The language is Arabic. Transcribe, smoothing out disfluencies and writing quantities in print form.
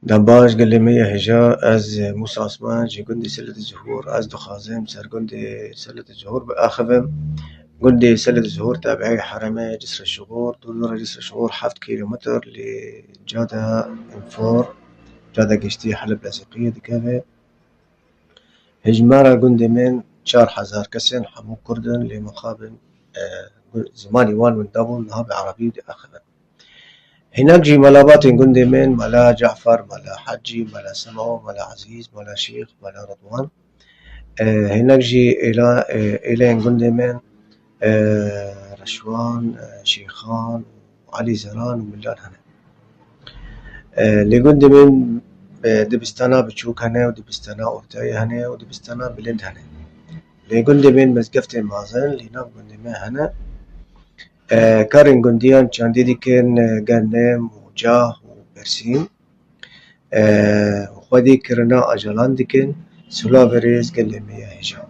دنباش قال لي مية هجا از موسى عثمان جي قندي سلة الزهور از دو خازم سر قندي سلة الزهور بآخذم قندي سلة الزهور تابعي حرمي جسر الشغور دور جسر الشغور 7 كيلومتر لجادة انفور جادة قشتي حلب لاصقية دكافي هجمارة قندي من 4000 كسن حمو كردن لمقابل زماني وان من دابل نهاب عربي دي آخذم هناك جي ملابات قندي من ملا جعفر ملا حجي ملا سمو ملا عزيز ملا شيخ ملا رضوان هناك جي إلين قندي من رشوان شيخان وعلي زران وملان هنا اللي قندي من دبستانا بتشوك هنا ودبستانا أورتاي هنا ودبستانا بلند هنا اللي قندي من مزقفتي مازن اللي ناب قندي من هنا كارين قنديان كان ديكن قنم وجاه وبرسيم وخدي كرنا أجلان ديكن سلافريز قال لي مية هجا